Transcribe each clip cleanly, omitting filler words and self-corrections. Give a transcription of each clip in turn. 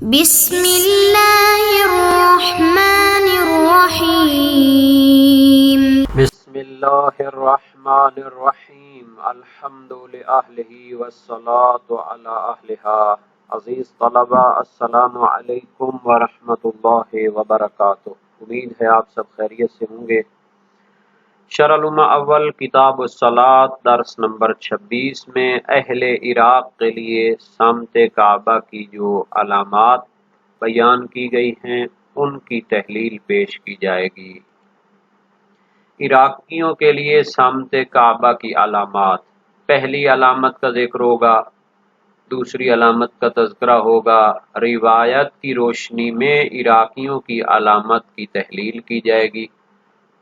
بسم اللہ الرحمن الرحیم بسم اللہ الرحمن الرحیم الحمد للہ والصلاة علی اہلہا۔ عزیز طلبہ، السلام علیکم ورحمۃ اللہ وبرکاتہ۔ امید ہے آپ سب خیریت سے ہوں گے۔ شرح العلوم اول کتاب الصلاۃ درس نمبر 26 میں اہل عراق کے لیے سمت کعبہ کی جو علامات بیان کی گئی ہیں ان کی تحلیل پیش کی جائے گی۔ عراقیوں کے لیے سمت کعبہ کی علامات، پہلی علامت کا ذکر ہوگا، دوسری علامت کا تذکرہ ہوگا۔ روایت کی روشنی میں عراقیوں کی علامت کی تحلیل کی جائے گی۔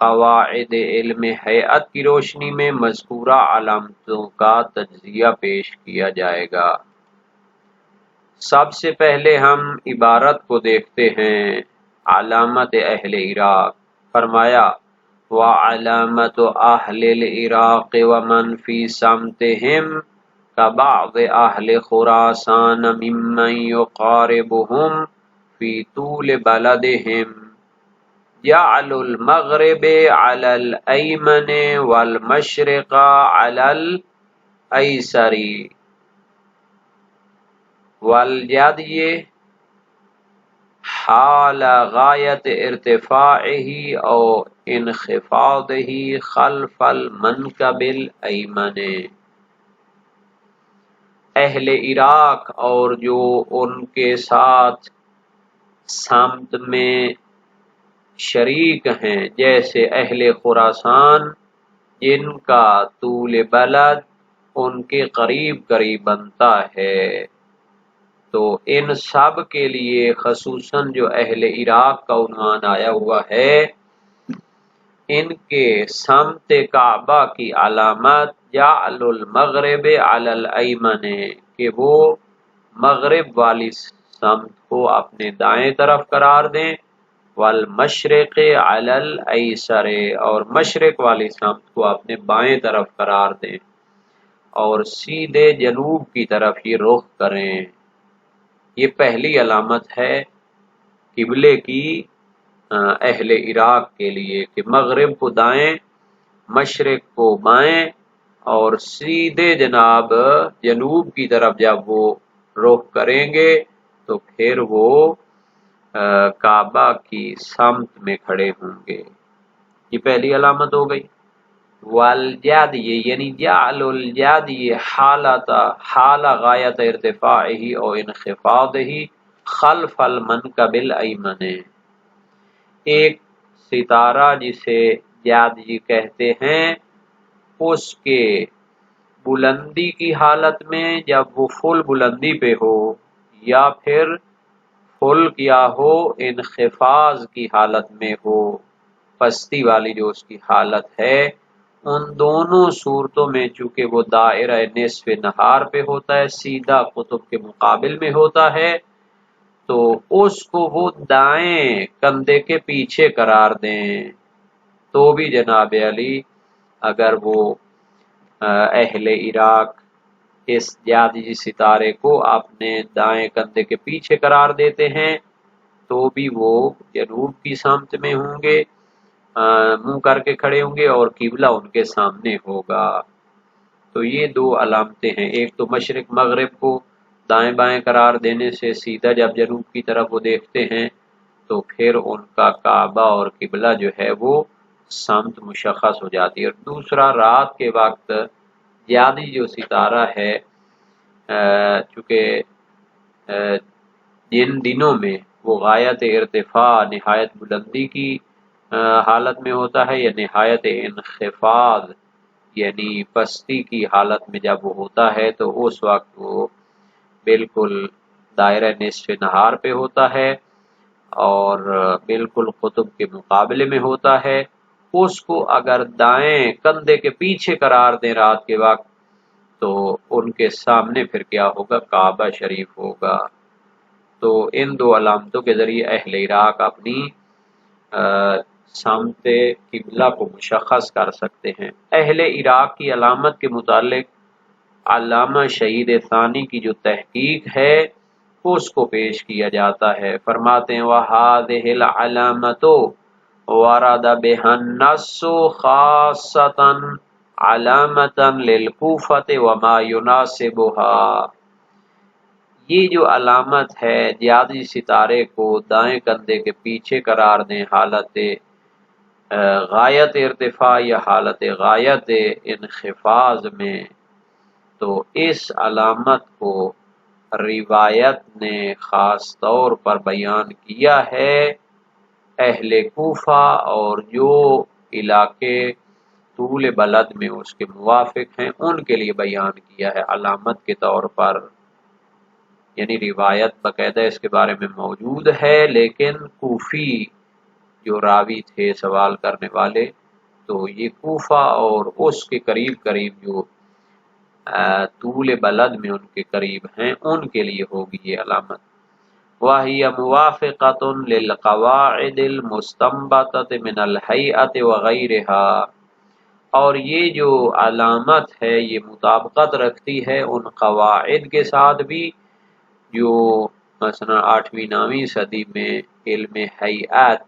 قواعد علم ہیئت کی روشنی میں مذکورہ علامتوں کا تجزیہ پیش کیا جائے گا۔ سب سے پہلے ہم عبارت کو دیکھتے ہیں، علامت اہل عراق۔ فرمایا وَعَلَامَةُ أَهْلِ الْعِرَاقِ وَمَنْ فِي سَمْتِهِمْ كَبَعْضِ أَهْلِ خُرَاسَانَ مِمَّنْ يُقَارِبُهُمْ فِي طُولِ بَلَدِهِمْ جَعْلُ الْمَغْرِبِ عَلَى الْأَيْمَنِ وَالْمَشْرِقَ عَلَى الْأَيْسَرِ وَالْجَدْيِ حَالَ غَايَةِ ارتفاعِهِ أو انخفاضِهِ خلف المنکب الأیمن۔ اہل عراق اور جو ان کے ساتھ سمت میں شریک ہیں، جیسے اہل خراسان جن کا طول بلد ان کے قریب قریب بنتا ہے، تو ان سب کے لیے خصوصاً جو اہل عراق کا عنوان آیا ہوا ہے، ان کے سمت کعبہ کی علامت جعل المغرب علی الایمن، کہ وہ مغرب والی سمت کو اپنے دائیں طرف قرار دیں، والمشرق علی الایسر، اور مشرق والی سمت کو اپنے بائیں طرف قرار دیں اور سیدھے جنوب کی طرف یہ رخ کریں۔ یہ پہلی علامت ہے قبلے کی اہل عراق کے لیے، کہ مغرب کو دائیں، مشرق کو بائیں، اور سیدھے جناب جنوب کی طرف جب وہ رخ کریں گے تو پھر وہ کعبہ کی سمت میں کھڑے ہوں گے۔ یہ پہلی علامت ہو گئی۔ والجدی یعنی جعل الجدی حال غایت ارتفاعہ او انخفاضہ خلف المنکب الایمن، ایک ستارہ جسے جادی کہتے ہیں، اس کے بلندی کی حالت میں جب وہ فل بلندی پہ ہو، یا پھر فل کیا ہو انخفاض کی حالت میں ہو، پستی والی جو اس کی حالت ہے، ان دونوں صورتوں میں چونکہ وہ دائرہ نصف نہار پہ ہوتا ہے، سیدھا قطب کے مقابل میں ہوتا ہے، تو اس کو وہ دائیں کندھے کے پیچھے قرار دیں، تو بھی جناب علی اگر وہ اہل عراق اس جادی ستارے کو اپنے دائیں کندھے کے پیچھے قرار دیتے ہیں تو بھی وہ جنوب کی سمت میں ہوں گے، منہ کر کے کھڑے ہوں گے، اور قبلہ ان کے سامنے ہوگا۔ تو یہ دو علامتیں ہیں، ایک تو مشرق مغرب کو دائیں بائیں قرار دینے سے سیدھا جب جنوب کی طرف وہ دیکھتے ہیں تو پھر ان کا کعبہ اور قبلہ جو ہے وہ سمت مشخص ہو جاتی ہے۔ اور دوسرا، رات کے وقت جادی جو ستارہ ہے، چونکہ جن دنوں میں وہ غایت ارتفاع نہایت بلندی کی حالت میں ہوتا ہے، یا نہایت انخفاض یعنی پستی کی حالت میں جب وہ ہوتا ہے، تو اس وقت وہ بالکل دائرہ نصف نہار پہ ہوتا ہے اور بالکل قطب کے مقابلے میں ہوتا ہے۔ اس کو اگر دائیں کندھے کے پیچھے قرار دیں رات کے وقت، تو ان کے سامنے پھر کیا ہوگا؟ کعبہ شریف ہوگا۔ تو ان دو علامتوں کے ذریعے اہل عراق اپنی سمت قبلہ کو مشخص کر سکتے ہیں۔ اہل عراق کی علامت کے متعلق علامہ شہید ثانی کی جو تحقیق ہے، اس کو پیش کیا جاتا ہے۔ فرماتے ہیں وَهَذِهِ الْعَلَامَةُ وَرَدَ بِهَا النَّصُّ خَاصَّةً عَلَامَةً لِلْكُوفَةِ وَمَا يُنَاسِبُهَا۔ یہ جو علامت ہے جیادی ستارے کو دائیں کندھے کے پیچھے قرار دیں حالت غایت ارتفاع یا حالت غایت انخفاض میں، تو اس علامت کو روایت نے خاص طور پر بیان کیا ہے اہل کوفہ اور جو علاقے طول بلد میں اس کے موافق ہیں ان کے لیے بیان کیا ہے علامت کے طور پر، یعنی روایت باقاعدہ اس کے بارے میں موجود ہے، لیکن کوفی جو راوی تھے سوال کرنے والے تو یہ کوفہ اور اس کے قریب قریب جو طول بلد میں ان کے قریب ہیں ان کے لیے ہوگی یہ علامت۔ وَهِيَ مُوَافِقَةٌ لِلْقَوَاعِدِ الْمُسْتَنبَطَةِ مِنَ الْهَيْئَةِ وَغَيْرِهَا، اور یہ جو علامت ہے یہ مطابقت رکھتی ہے ان قواعد کے ساتھ بھی جو مثلا 8ویں 9ویں صدی میں علم ہیئات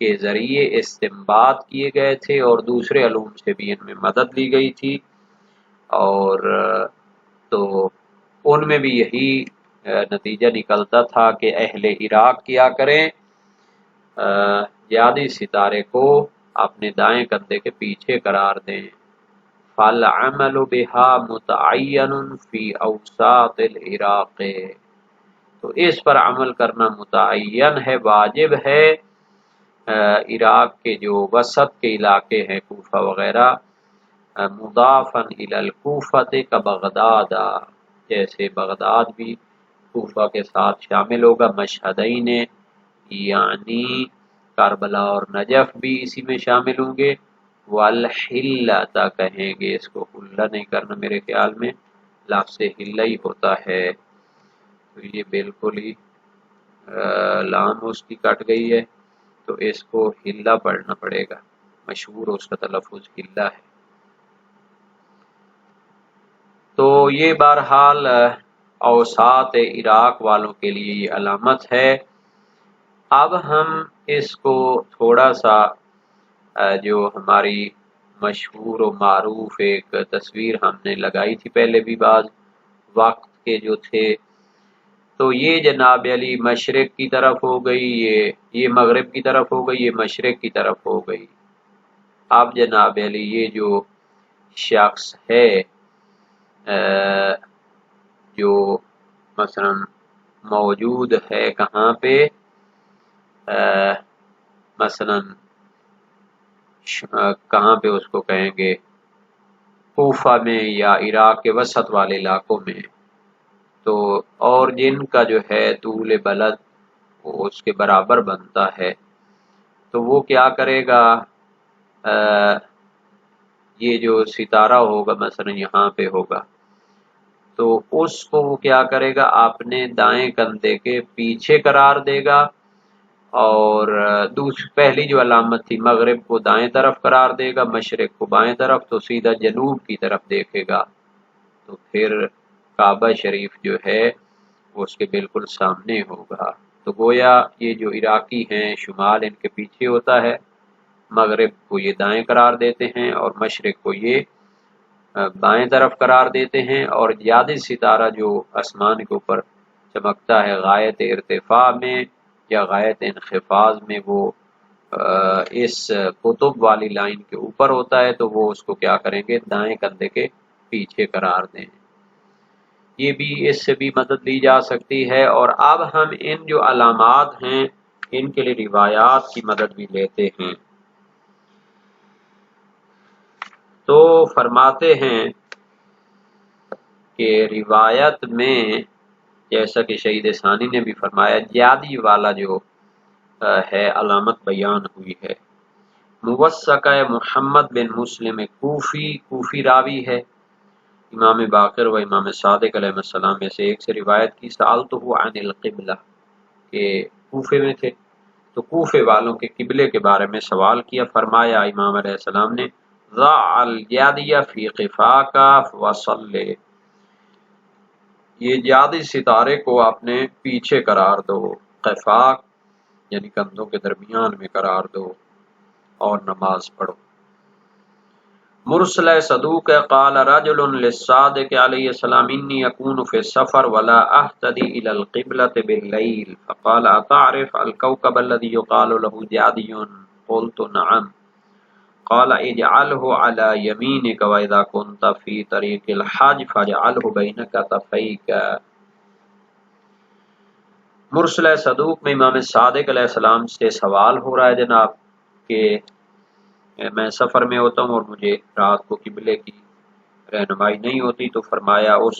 کے ذریعے استنباط کیے گئے تھے اور دوسرے علوم سے بھی ان میں مدد لی گئی تھی، اور تو ان میں بھی یہی نتیجہ نکلتا تھا کہ اہل عراق کیا کریں جیادی ستارے کو اپنے دائیں کندھے کے پیچھے قرار دیں۔ فالعمل بها متعین فی اوساط العراق، تو اس پر عمل کرنا متعین ہے، واجب ہے عراق کے جو وسط کے علاقے ہیں کوفہ وغیرہ، مضافا الی الکوفۃ کبغداد، جیسے بغداد بھی کوفہ کے ساتھ شامل ہوگا، مشہدین یعنی کربلا اور نجف بھی اسی میں شامل ہوں گے، والحلۃ کہیں گے، اس کو حلہ نہیں کرنا میرے خیال میں لفظ حلہ ہی ہوتا ہے، تو یہ بالکل ہی لام اس کی کٹ گئی ہے تو اس کو حلہ پڑھنا پڑے گا، مشہور اس کا تلفظ حلہ ہے۔ تو یہ بہرحال اوساط عراق والوں کے لیے یہ علامت ہے۔ اب ہم اس کو تھوڑا سا جو ہماری مشہور و معروف ایک تصویر ہم نے لگائی تھی پہلے بھی بعض وقت کے جو تھے، تو یہ جناب علی مشرق کی طرف ہو گئی، یہ مغرب کی طرف ہو گئی، یہ مشرق کی طرف ہو گئی۔ اب جناب علی یہ جو شخص ہے جو مثلا موجود ہے کہاں پہ، مثلا کہاں پہ اس کو کہیں گے، کوفہ میں یا عراق کے وسط والے علاقوں میں، تو اور جن کا جو ہے طول بلد وہ اس کے برابر بنتا ہے، تو وہ کیا کرے گا، یہ جو ستارہ ہوگا مثلا یہاں پہ ہوگا تو اس کو وہ کیا کرے گا، اپنے دائیں کندھے کے پیچھے قرار دے گا، اور پہلی جو علامت تھی مغرب کو دائیں طرف قرار دے گا، مشرق کو بائیں طرف، تو سیدھا جنوب کی طرف دیکھے گا، تو پھر کعبہ شریف جو ہے وہ اس کے بالکل سامنے ہوگا۔ تو گویا یہ جو عراقی ہیں شمال ان کے پیچھے ہوتا ہے، مغرب کو یہ دائیں قرار دیتے ہیں اور مشرق کو یہ بائیں طرف قرار دیتے ہیں، اور جیادی ستارہ جو آسمان کے اوپر چمکتا ہے غایت ارتفاع میں یا غایت انخفاض میں، وہ اس قطب والی لائن کے اوپر ہوتا ہے، تو وہ اس کو کیا کریں گے، دائیں کندھے کے پیچھے قرار دیں۔ یہ بھی اس سے بھی مدد لی جا سکتی ہے، اور اب ہم ان جو علامات ہیں ان کے لیے روایات کی مدد بھی لیتے ہیں۔ تو فرماتے ہیں کہ روایت میں جیسا کہ شہید ثانی نے بھی فرمایا، جیادی والا جو ہے علامت بیان ہوئی ہے۔ موثقہ محمد بن مسلم کوفی راوی ہے، امام باقر و امام صادق علیہ السلام میں سے ایک سے روایت کی، سألتہ عن القبلہ، کہ کوفے میں تھے تو کوفے والوں کے قبلے کے بارے میں سوال کیا، فرمایا امام علیہ السلام نے ضع الجادیہ فی قفاک وصلی، یہ جادی ستارے کو اپنے پیچھے قرار دو، قفاق یعنی کندھوں کے درمیان میں قرار دو اور نماز پڑھو۔ مرسل صدوق ہے، قال رجل للصادق علیہ السلام انی اکون فی السفر ولا اہتدی الی القبلۃ باللیل فقال اتعرف الکوكب الذی یقال له جادی قلت نعم قال اجعله على یمینک واذا كنت فی طریق الحج فاجعله بین کتفیک۔ مرسل صدوق میں امام صادق علیہ السلام سے سوال ہو رہا ہے جناب کہ میں سفر میں ہوتا ہوں اور مجھے رات کو قبلے کی رہنمائی نہیں ہوتی، تو فرمایا اس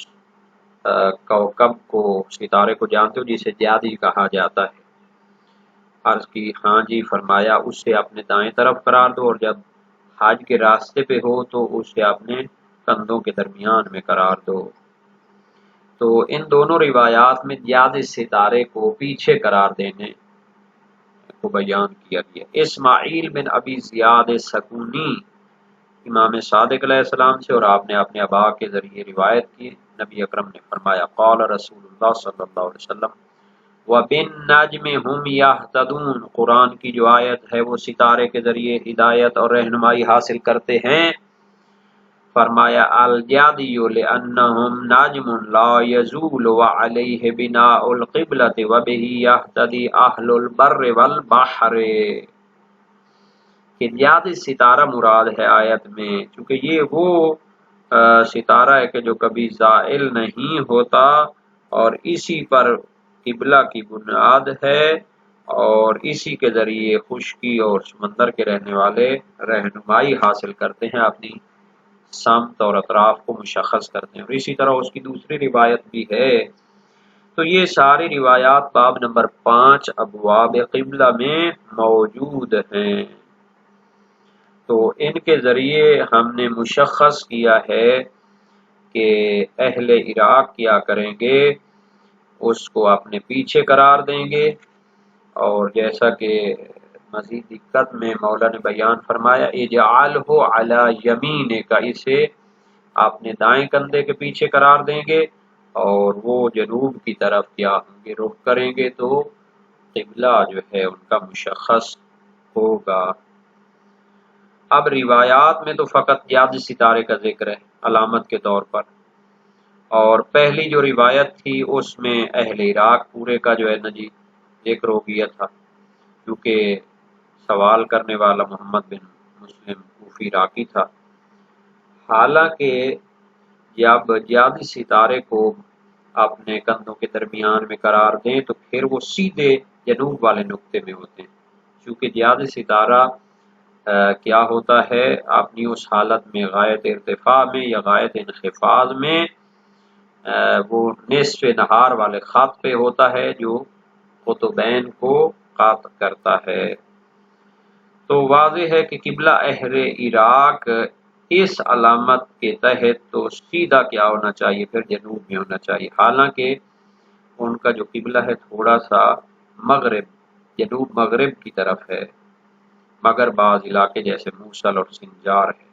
کوكب کو، ستارے کو جانتے ہو جسے جادی کہا جاتا ہے؟ عرض کی ہاں جی۔ فرمایا اسے اپنے دائیں طرف قرار دو، اور جب حج کے راستے پہ ہو تو اسے اپنے کندھوں کے درمیان میں قرار دو۔ تو ان دونوں روایات میں جادی ستارے کو پیچھے قرار دینے کو بیان کیا گیا۔ اسماعیل بن ابی زیاد سکونی امام صادق علیہ السلام سے اور آپ نے اپنے ابا کے ذریعے روایت کی، نبی اکرم نے فرمایا قال رسول اللہ صلی اللہ علیہ وسلم وَبِالنَّجْمِ هُمْ يَهْتَدُونَ، قرآن کی جو آیت ہے وہ ستارے کے ذریعے ہدایت اور رہنمائی حاصل کرتے ہیں۔ فرمایا الجادی لأنہم نجم لا یزول وعلیہ بناء القبلۃ وبہ یہتدی اہل البر والبحر، کہ جادی ستارہ مراد ہے آیت میں، چونکہ یہ وہ ستارہ ہے کہ جو کبھی زائل نہیں ہوتا اور اسی پر قبلہ کی بنیاد ہے، اور اسی کے ذریعے خشکی اور سمندر کے رہنے والے رہنمائی حاصل کرتے ہیں، اپنی سمت اور اطراف کو مشخص کرتے ہیں۔ اور اسی طرح اس کی دوسری روایت بھی ہے۔ تو یہ ساری روایات باب نمبر 5 ابواب قبلہ میں موجود ہیں۔ تو ان کے ذریعے ہم نے مشخص کیا ہے کہ اہل عراق کیا کریں گے، اس کو اپنے پیچھے قرار دیں گے، اور جیسا کہ مزید دقت میں مولا نے بیان فرمایا اجعلہ علی یمینک، اسے اپنے دائیں کندھے کے پیچھے قرار دیں گے، اور وہ جنوب کی طرف کیا ہوں گے، رخ کریں گے، تو قبلہ جو ہے ان کا مشخص ہوگا۔ اب روایات میں تو فقط جادی ستارے کا ذکر ہے علامت کے طور پر، اور پہلی جو روایت تھی اس میں اہل عراق پورے کا جو ہے نا جی ذکر ہو گیا تھا، کیونکہ سوال کرنے والا محمد بن مسلم کوفی عراقی تھا۔ حالانکہ جب جادی ستارے کو اپنے کندھوں کے درمیان میں قرار دیں تو پھر وہ سیدھے جنوب والے نقطے میں ہوتے ہیں، چونکہ جادی ستارہ کیا ہوتا ہے اپنی اس حالت میں غایت ارتفاع میں یا غایت انخفاض میں وہ نصف نہار والے خط پہ ہوتا ہے جو قطبین کو قاطع کرتا ہے۔ تو واضح ہے کہ قبلہ اہل عراق اس علامت کے تحت تو سیدھا کیا ہونا چاہیے، پھر جنوب میں ہونا چاہیے، حالانکہ ان کا جو قبلہ ہے تھوڑا سا مغرب، جنوب مغرب کی طرف ہے، مگر بعض علاقے جیسے موصل اور سنجار ہے۔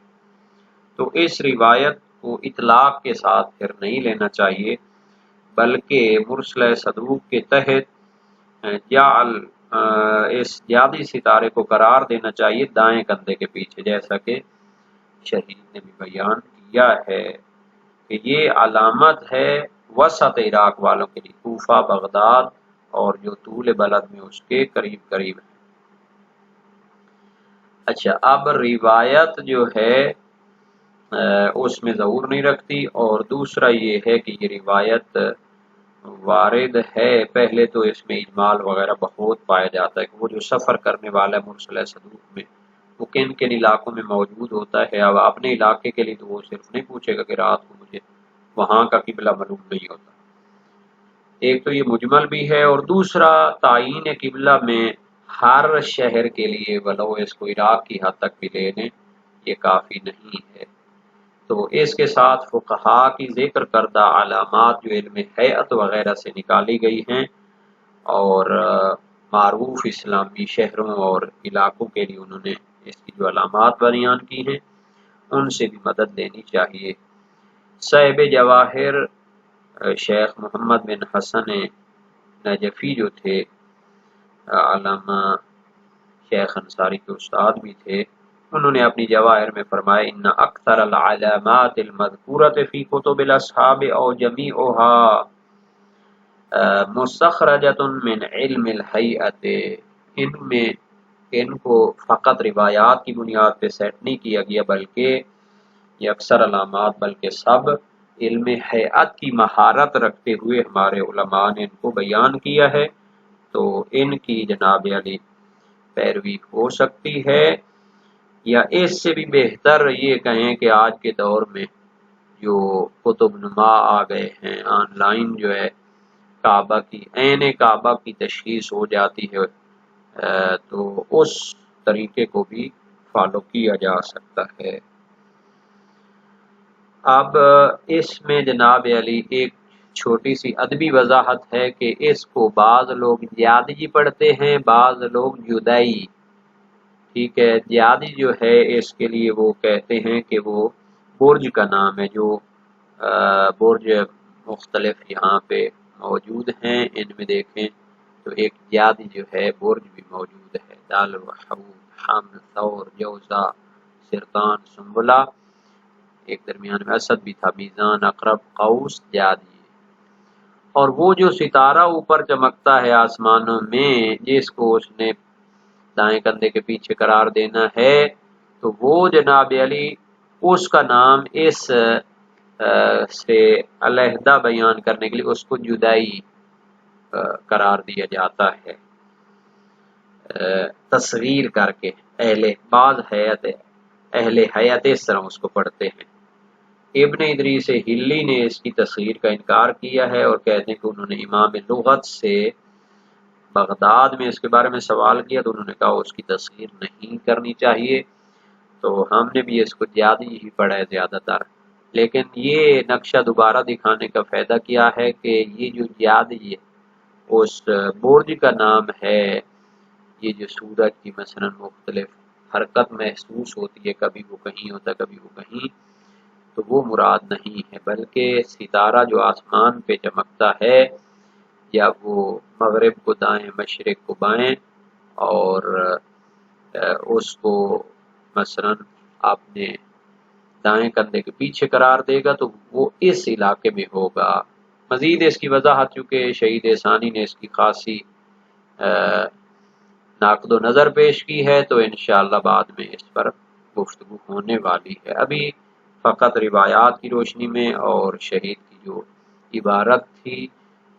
تو اس روایت کو اطلاق کے ساتھ پھر نہیں لینا چاہیے، بلکہ مرسل صدوق کے تحت اس جادی ستارے کو قرار دینا چاہیے دائیں کندھے کے پیچھے، جیسا کہ شہید نے بھی بیان کیا ہے کہ یہ علامت ہے وسط عراق والوں کے لیے، کوفہ، بغداد اور جو طول بلد میں اس کے قریب قریب ہے۔ اچھا، اب روایت جو ہے اس میں ظہور نہیں رکھتی، اور دوسرا یہ ہے کہ یہ روایت وارد ہے، پہلے تو اس میں اجمال وغیرہ بہت پایا جاتا ہے کہ وہ جو سفر کرنے والا ہے مرسل صدوق میں وہ کن کن علاقوں میں موجود ہوتا ہے۔ اب اپنے علاقے کے لیے تو وہ صرف نہیں پوچھے گا کہ رات کو مجھے وہاں کا قبلہ معلوم نہیں ہوتا، ایک تو یہ مجمل بھی ہے، اور دوسرا تعین قبلہ میں ہر شہر کے لیے ولو اس کو عراق کی حد تک بھی لے لیں یہ کافی نہیں ہے۔ تو اس کے ساتھ فقہا کی ذکر کردہ علامات جو علم ہیئت وغیرہ سے نکالی گئی ہیں اور معروف اسلامی شہروں اور علاقوں کے لیے انہوں نے اس کی جو علامات بیان کی ہیں ان سے بھی مدد لینی چاہیے۔ صاحب جواہر شیخ محمد بن حسن نجفی جو تھے، علامہ شیخ انصاری کے استاد بھی تھے، انہوں نے اپنی جواہر میں فرمایا ان اکثر العلامات المذکورۃ فی کتب الاصحاب او جمیعها مستخرجۃ من علم الہیئۃ، ان کو فقط روایات کی بنیاد پہ سیٹ نہیں کیا گیا، بلکہ یہ اکثر علامات بلکہ سب علم ہیئت کی مہارت رکھتے ہوئے ہمارے علماء نے ان کو بیان کیا ہے، تو ان کی جناب علی پیروی ہو سکتی ہے، یا اس سے بھی بہتر یہ کہیں کہ آج کے دور میں جو کتب نما آ گئے ہیں، آن لائن جو ہے کعبہ کی عین کعبہ کی تشخیص ہو جاتی ہے، تو اس طریقے کو بھی فالو کیا جا سکتا ہے۔ اب اس میں جناب علی ایک چھوٹی سی ادبی وضاحت ہے کہ اس کو بعض لوگ زیادگی پڑھتے ہیں، بعض لوگ جدائی، ٹھیک ہے۔ زیادی جو ہے اس کے لیے وہ کہتے ہیں کہ وہ برج کا نام ہے، جو برج مختلف یہاں پہ موجود ہیں، ان میں دیکھیں تو ایک زیادی جو ہے برج بھی موجود ہے، دال وحود، حمل، ثور، جوزا، سرطان، سنبلہ، ایک درمیان میں اسد بھی تھا، میزان، اقرب، قوس، زیادی۔ اور وہ جو ستارہ اوپر چمکتا ہے آسمانوں میں، جس کو اس نے دائیں کندھے کے پیچھے قرار دینا ہے، تو وہ جناب علی اس کا نام اس سے علیحدہ بیان کرنے کے لیے اس کو جدائی قرار دیا جاتا ہے، تصغیر کر کے۔ اہل حیات اس طرح اس کو پڑھتے ہیں۔ ابن ادریس ہلی نے اس کی تصغیر کا انکار کیا ہے اور کہتے ہیں کہ انہوں نے امام لغت سے بغداد میں اس کے بارے میں سوال کیا تو انہوں نے کہا اس کی تصغیر نہیں کرنی چاہیے، تو ہم نے بھی اس کو زیادہ ہی پڑھا ہے زیادہ تر۔ لیکن یہ نقشہ دوبارہ دکھانے کا فائدہ کیا ہے کہ یہ جو زیادہ اس برج کا نام ہے، یہ جو سورج کی مثلا مختلف حرکت محسوس ہوتی ہے، کبھی وہ کہیں ہوتا کبھی وہ کہیں، تو وہ مراد نہیں ہے، بلکہ ستارہ جو آسمان پہ چمکتا ہے، یا وہ مغرب کو دائیں مشرق کو بائیں، اور اس کو مثلا آپ نے دائیں کندھے کے پیچھے قرار دے گا تو وہ اس علاقے میں ہوگا۔ مزید اس کی وضاحت چونکہ شہید ثانی نے اس کی خاصی نقد و نظر پیش کی ہے، تو انشاءاللہ بعد میں اس پر گفتگو ہونے والی ہے۔ ابھی فقط روایات کی روشنی میں اور شہید کی جو عبارت تھی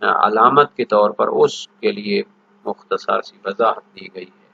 علامت کے طور پر، اس کے لیے مختصر سی وضاحت دی گئی ہے۔